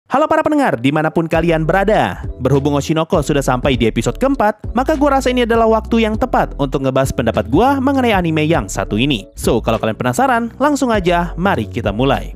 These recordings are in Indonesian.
Halo para pendengar, dimanapun kalian berada. Berhubung Oshinoko sudah sampai di episode keempat, maka gue rasa ini adalah waktu yang tepat untuk ngebahas pendapat gue mengenai anime yang satu ini. So, kalau kalian penasaran, langsung aja mari kita mulai.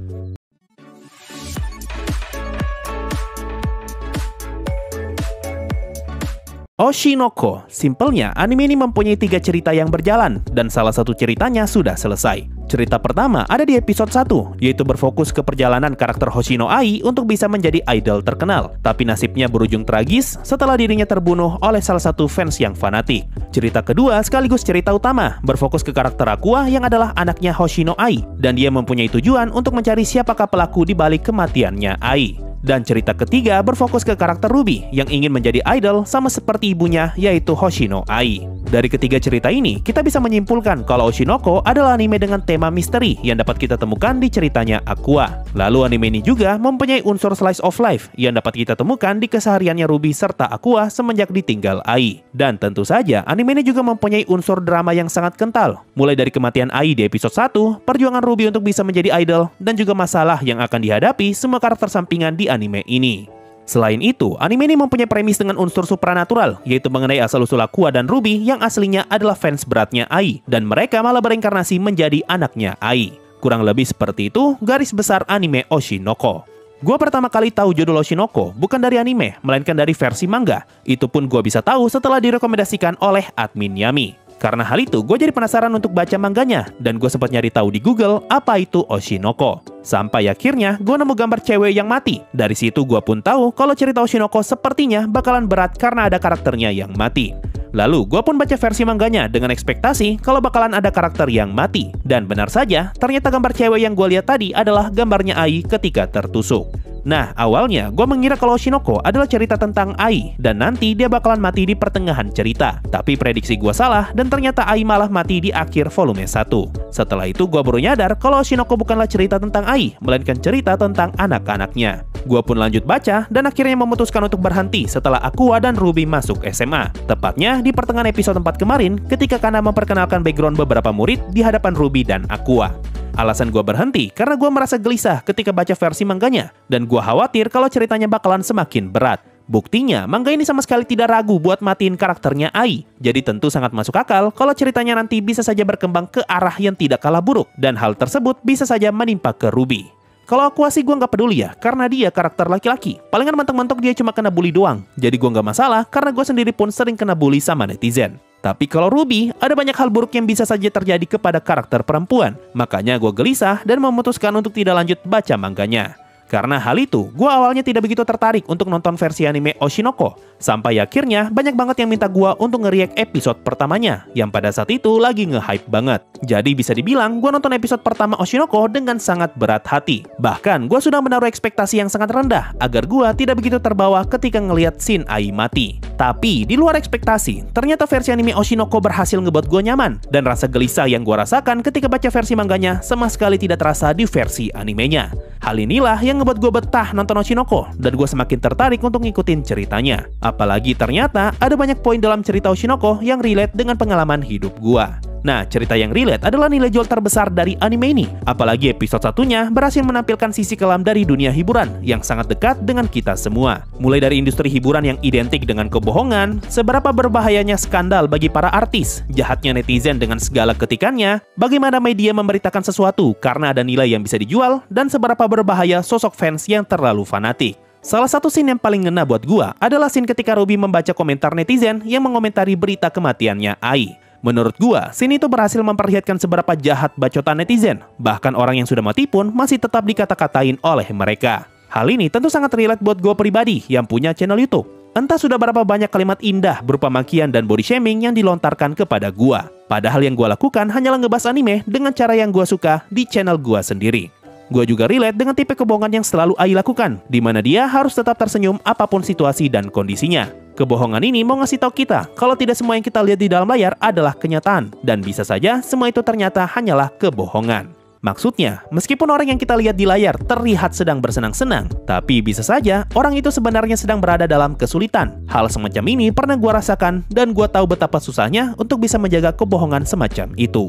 Oshinoko, simpelnya anime ini mempunyai 3 cerita yang berjalan, dan salah satu ceritanya sudah selesai. Cerita pertama ada di episode 1, yaitu berfokus ke perjalanan karakter Hoshino Ai untuk bisa menjadi idol terkenal. Tapi nasibnya berujung tragis setelah dirinya terbunuh oleh salah satu fans yang fanatik. Cerita kedua sekaligus cerita utama, berfokus ke karakter Aqua yang adalah anaknya Hoshino Ai, dan dia mempunyai tujuan untuk mencari siapakah pelaku di balik kematiannya Ai. Dan cerita ketiga berfokus ke karakter Ruby yang ingin menjadi idol sama seperti ibunya, yaitu Hoshino Ai. Dari ketiga cerita ini, kita bisa menyimpulkan kalau Oshinoko adalah anime dengan tema misteri yang dapat kita temukan di ceritanya Aqua. Lalu anime ini juga mempunyai unsur slice of life yang dapat kita temukan di kesehariannya Ruby serta Aqua semenjak ditinggal Ai. Dan tentu saja, anime ini juga mempunyai unsur drama yang sangat kental. Mulai dari kematian Ai di episode 1, perjuangan Ruby untuk bisa menjadi idol, dan juga masalah yang akan dihadapi semua karakter sampingan di anime ini. Selain itu, anime ini mempunyai premis dengan unsur supranatural, yaitu mengenai asal-usul Aqua dan Ruby yang aslinya adalah fans beratnya Ai, dan mereka malah bereinkarnasi menjadi anaknya Ai. Kurang lebih seperti itu garis besar anime Oshinoko. Gua pertama kali tahu judul Oshinoko bukan dari anime, melainkan dari versi manga. Itu pun gua bisa tahu setelah direkomendasikan oleh admin Yami. Karena hal itu, gue jadi penasaran untuk baca mangganya, dan gue sempat nyari tahu di Google apa itu Oshinoko. Sampai akhirnya, gue nemu gambar cewek yang mati. Dari situ gue pun tahu kalau cerita Oshinoko sepertinya bakalan berat karena ada karakternya yang mati. Lalu, gue pun baca versi mangganya dengan ekspektasi kalau bakalan ada karakter yang mati. Dan benar saja, ternyata gambar cewek yang gue lihat tadi adalah gambarnya Ai ketika tertusuk. Nah, awalnya gue mengira kalau Oshinoko adalah cerita tentang Ai dan nanti dia bakalan mati di pertengahan cerita. Tapi prediksi gue salah dan ternyata Ai malah mati di akhir volume 1. Setelah itu gue baru nyadar kalau Oshinoko bukanlah cerita tentang Ai, melainkan cerita tentang anak-anaknya. Gue pun lanjut baca dan akhirnya memutuskan untuk berhenti setelah Aqua dan Ruby masuk SMA. Tepatnya di pertengahan episode 4 kemarin ketika Kana memperkenalkan background beberapa murid di hadapan Ruby dan Aqua. Alasan gue berhenti karena gue merasa gelisah ketika baca versi mangganya, dan gue khawatir kalau ceritanya bakalan semakin berat. Buktinya, manga ini sama sekali tidak ragu buat matiin karakternya Ai. Jadi tentu sangat masuk akal kalau ceritanya nanti bisa saja berkembang ke arah yang tidak kalah buruk, dan hal tersebut bisa saja menimpa ke Ruby. Kalau Aqua sih gue nggak peduli ya, karena dia karakter laki-laki. Palingan mentok-mentok dia cuma kena bully doang. Jadi gue nggak masalah karena gue sendiri pun sering kena bully sama netizen. Tapi kalau Ruby, ada banyak hal buruk yang bisa saja terjadi kepada karakter perempuan. Makanya gue gelisah dan memutuskan untuk tidak lanjut baca mangganya. Karena hal itu, gue awalnya tidak begitu tertarik untuk nonton versi anime Oshinoko. Sampai akhirnya, banyak banget yang minta gue untuk nge-react episode pertamanya, yang pada saat itu lagi nge-hype banget. Jadi bisa dibilang, gue nonton episode pertama Oshinoko dengan sangat berat hati. Bahkan, gue sudah menaruh ekspektasi yang sangat rendah, agar gue tidak begitu terbawa ketika ngelihat scene Ai mati. Tapi, di luar ekspektasi, ternyata versi anime Oshinoko berhasil ngebuat gue nyaman, dan rasa gelisah yang gue rasakan ketika baca versi mangganya sama sekali tidak terasa di versi animenya. Hal inilah yang ngebuat gue betah nonton Oshinoko, dan gue semakin tertarik untuk ngikutin ceritanya. Apalagi ternyata ada banyak poin dalam cerita Oshinoko yang relate dengan pengalaman hidup gue. Nah, cerita yang relate adalah nilai jual terbesar dari anime ini. Apalagi episode satunya berhasil menampilkan sisi kelam dari dunia hiburan yang sangat dekat dengan kita semua. Mulai dari industri hiburan yang identik dengan kebohongan, seberapa berbahayanya skandal bagi para artis, jahatnya netizen dengan segala ketikannya, bagaimana media memberitakan sesuatu karena ada nilai yang bisa dijual, dan seberapa berbahaya sosok fans yang terlalu fanatik. Salah satu scene yang paling ngena buat gua adalah scene ketika Ruby membaca komentar netizen yang mengomentari berita kematiannya Ai. Menurut gua, scene itu berhasil memperlihatkan seberapa jahat bacotan netizen. Bahkan orang yang sudah mati pun masih tetap dikata-katain oleh mereka. Hal ini tentu sangat relate buat gua pribadi yang punya channel YouTube. Entah sudah berapa banyak kalimat indah berupa makian dan body shaming yang dilontarkan kepada gua. Padahal yang gua lakukan hanyalah ngebahas anime dengan cara yang gua suka di channel gua sendiri. Gue juga relate dengan tipe kebohongan yang selalu Ai lakukan, di mana dia harus tetap tersenyum apapun situasi dan kondisinya. Kebohongan ini mau ngasih tahu kita kalau tidak semua yang kita lihat di dalam layar adalah kenyataan, dan bisa saja semua itu ternyata hanyalah kebohongan. Maksudnya, meskipun orang yang kita lihat di layar terlihat sedang bersenang-senang, tapi bisa saja orang itu sebenarnya sedang berada dalam kesulitan. Hal semacam ini pernah gue rasakan, dan gue tahu betapa susahnya untuk bisa menjaga kebohongan semacam itu.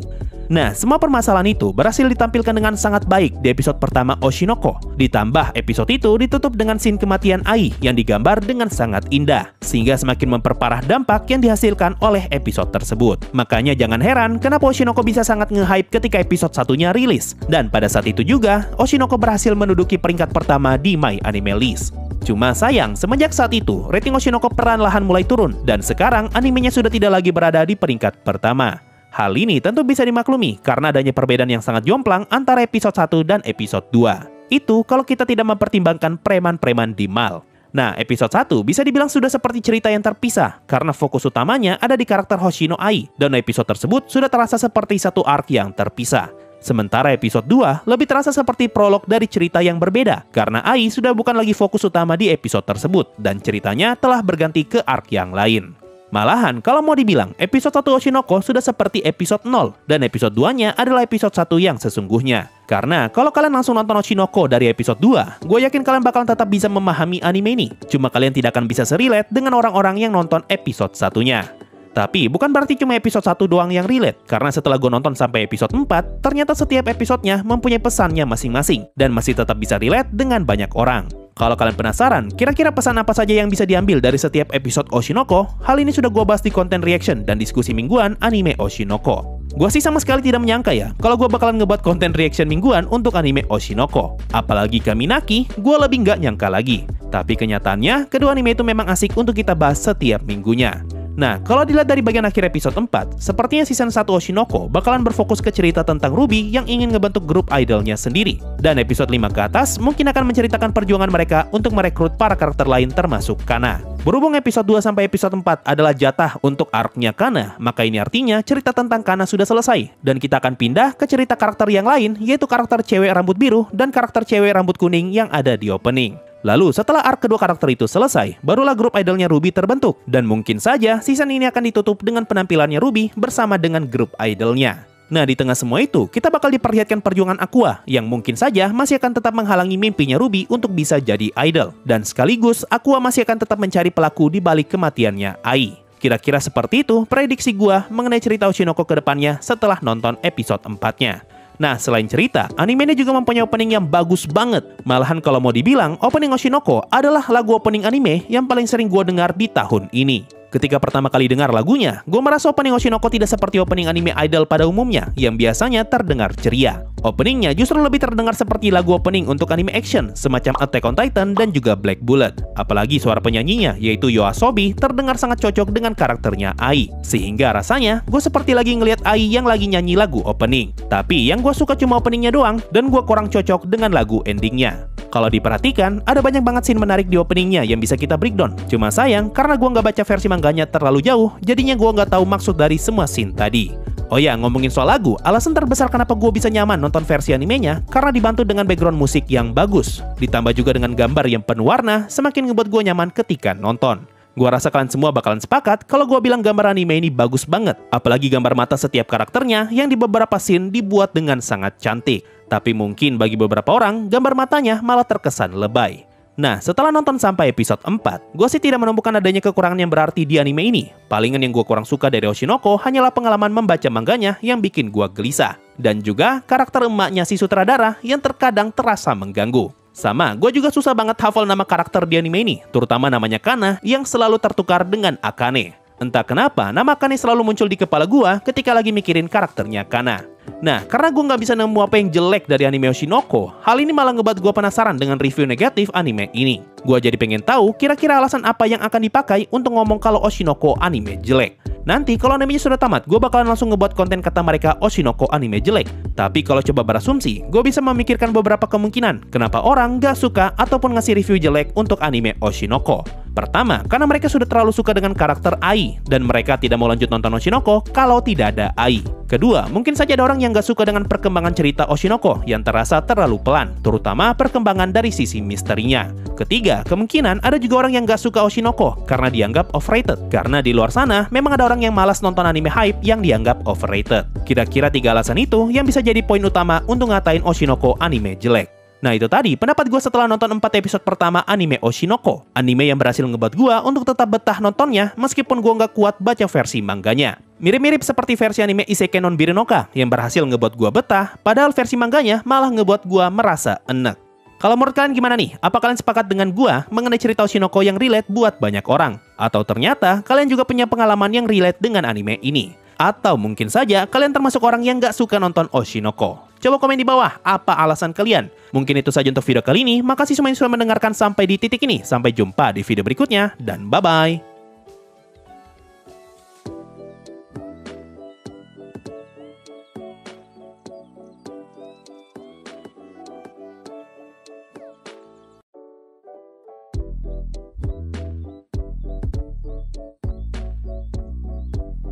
Nah, semua permasalahan itu berhasil ditampilkan dengan sangat baik di episode pertama Oshinoko. Ditambah episode itu ditutup dengan scene kematian Ai yang digambar dengan sangat indah, sehingga semakin memperparah dampak yang dihasilkan oleh episode tersebut. Makanya jangan heran kenapa Oshinoko bisa sangat nge-hype ketika episode satunya rilis. Dan pada saat itu juga, Oshinoko berhasil menduduki peringkat pertama di My Anime List. Cuma sayang, semenjak saat itu, rating Oshinoko perlahan-lahan mulai turun, dan sekarang animenya sudah tidak lagi berada di peringkat pertama. Hal ini tentu bisa dimaklumi karena adanya perbedaan yang sangat jomplang antara episode 1 dan episode 2. Itu kalau kita tidak mempertimbangkan preman-preman di mall. Nah, episode 1 bisa dibilang sudah seperti cerita yang terpisah karena fokus utamanya ada di karakter Hoshino Ai, dan episode tersebut sudah terasa seperti satu arc yang terpisah. Sementara episode 2 lebih terasa seperti prolog dari cerita yang berbeda karena Ai sudah bukan lagi fokus utama di episode tersebut dan ceritanya telah berganti ke arc yang lain. Malahan, kalau mau dibilang, episode 1 Oshinoko sudah seperti episode 0, dan episode 2-nya adalah episode 1 yang sesungguhnya. Karena, kalau kalian langsung nonton Oshinoko dari episode 2, gue yakin kalian bakalan tetap bisa memahami anime ini. Cuma kalian tidak akan bisa serelate dengan orang-orang yang nonton episode 1-nya. Tapi, bukan berarti cuma episode 1 doang yang relate, karena setelah gue nonton sampai episode 4, ternyata setiap episodenya mempunyai pesannya masing-masing, dan masih tetap bisa relate dengan banyak orang. Kalau kalian penasaran, kira-kira pesan apa saja yang bisa diambil dari setiap episode Oshinoko? Hal ini sudah gue bahas di konten reaction dan diskusi mingguan anime Oshinoko. Gue sih sama sekali tidak menyangka ya, kalau gue bakalan ngebuat konten reaction mingguan untuk anime Oshinoko. Apalagi Kaminaki, gue lebih nggak nyangka lagi. Tapi kenyataannya, kedua anime itu memang asik untuk kita bahas setiap minggunya. Nah, kalau dilihat dari bagian akhir episode 4, sepertinya season 1 Oshinoko bakalan berfokus ke cerita tentang Ruby yang ingin ngebentuk grup idolnya sendiri. Dan episode 5 ke atas mungkin akan menceritakan perjuangan mereka untuk merekrut para karakter lain termasuk Kana. Berhubung episode 2 sampai episode 4 adalah jatah untuk arc-nya Kana, maka ini artinya cerita tentang Kana sudah selesai. Dan kita akan pindah ke cerita karakter yang lain, yaitu karakter cewek rambut biru dan karakter cewek rambut kuning yang ada di opening. Lalu setelah arc kedua karakter itu selesai, barulah grup idolnya Ruby terbentuk. Dan mungkin saja season ini akan ditutup dengan penampilannya Ruby bersama dengan grup idolnya. Nah, di tengah semua itu, kita bakal diperlihatkan perjuangan Aqua yang mungkin saja masih akan tetap menghalangi mimpinya Ruby untuk bisa jadi idol. Dan sekaligus, Aqua masih akan tetap mencari pelaku di balik kematiannya Ai. Kira-kira seperti itu prediksi gua mengenai cerita Oshinoko ke depannya setelah nonton episode 4-nya. Nah, selain cerita, anime ini juga mempunyai opening yang bagus banget. Malahan kalau mau dibilang, opening Oshinoko adalah lagu opening anime yang paling sering gue dengar di tahun ini. Ketika pertama kali dengar lagunya, gue merasa opening Oshinoko tidak seperti opening anime idol pada umumnya, yang biasanya terdengar ceria. Openingnya justru lebih terdengar seperti lagu opening untuk anime action, semacam Attack on Titan dan juga Black Bullet. Apalagi suara penyanyinya, yaitu Yoasobi, terdengar sangat cocok dengan karakternya Ai. Sehingga rasanya, gue seperti lagi ngelihat Ai yang lagi nyanyi lagu opening. Tapi yang gue suka cuma openingnya doang, dan gue kurang cocok dengan lagu endingnya. Kalau diperhatikan, ada banyak banget scene menarik di openingnya yang bisa kita breakdown. Cuma sayang, karena gue nggak baca versi mangganya terlalu jauh, jadinya gue nggak tahu maksud dari semua scene tadi. Oh ya, ngomongin soal lagu, alasan terbesar kenapa gue bisa nyaman nonton versi animenya, karena dibantu dengan background musik yang bagus. Ditambah juga dengan gambar yang penuh warna, semakin ngebuat gue nyaman ketika nonton. Gua rasa kalian semua bakalan sepakat kalau gua bilang gambar anime ini bagus banget. Apalagi gambar mata setiap karakternya yang di beberapa scene dibuat dengan sangat cantik. Tapi mungkin bagi beberapa orang, gambar matanya malah terkesan lebay. Nah, setelah nonton sampai episode 4, gue sih tidak menemukan adanya kekurangan yang berarti di anime ini. Palingan yang gue kurang suka dari Oshinoko hanyalah pengalaman membaca mangganya yang bikin gue gelisah. Dan juga karakter emaknya si sutradara yang terkadang terasa mengganggu. Sama, gue juga susah banget hafal nama karakter di anime ini, terutama namanya Kana yang selalu tertukar dengan Akane. Entah kenapa, nama Akane selalu muncul di kepala gue ketika lagi mikirin karakternya Kana. Nah, karena gue nggak bisa nemu apa yang jelek dari anime Oshinoko, hal ini malah ngebuat gue penasaran dengan review negatif anime ini. Gue jadi pengen tahu kira-kira alasan apa yang akan dipakai untuk ngomong kalau Oshinoko anime jelek. Nanti kalau animenya sudah tamat, gue bakalan langsung ngebuat konten kata mereka Oshinoko anime jelek. Tapi kalau coba berasumsi, gue bisa memikirkan beberapa kemungkinan kenapa orang gak suka ataupun ngasih review jelek untuk anime Oshinoko. Pertama, karena mereka sudah terlalu suka dengan karakter Ai, dan mereka tidak mau lanjut nonton Oshinoko kalau tidak ada Ai. Kedua, mungkin saja ada orang yang gak suka dengan perkembangan cerita Oshinoko yang terasa terlalu pelan, terutama perkembangan dari sisi misterinya. Ketiga, kemungkinan ada juga orang yang gak suka Oshinoko karena dianggap overrated. Karena di luar sana, memang ada orang yang malas nonton anime hype yang dianggap overrated. Kira-kira 3 alasan itu yang bisa jadi poin utama untuk ngatain Oshinoko anime jelek. Nah itu tadi pendapat gue setelah nonton 4 episode pertama anime Oshinoko. Anime yang berhasil ngebuat gue untuk tetap betah nontonnya meskipun gue nggak kuat baca versi mangganya. Mirip-mirip seperti versi anime Isekai non Birinoka yang berhasil ngebuat gue betah, padahal versi mangganya malah ngebuat gue merasa enek. Kalau menurut kalian gimana nih? Apa kalian sepakat dengan gue mengenai cerita Oshinoko yang relate buat banyak orang? Atau ternyata kalian juga punya pengalaman yang relate dengan anime ini? Atau mungkin saja kalian termasuk orang yang gak suka nonton Oshinoko? Coba komen di bawah, apa alasan kalian? Mungkin itu saja untuk video kali ini. Makasih semuanya sudah mendengarkan sampai di titik ini. Sampai jumpa di video berikutnya, dan bye-bye.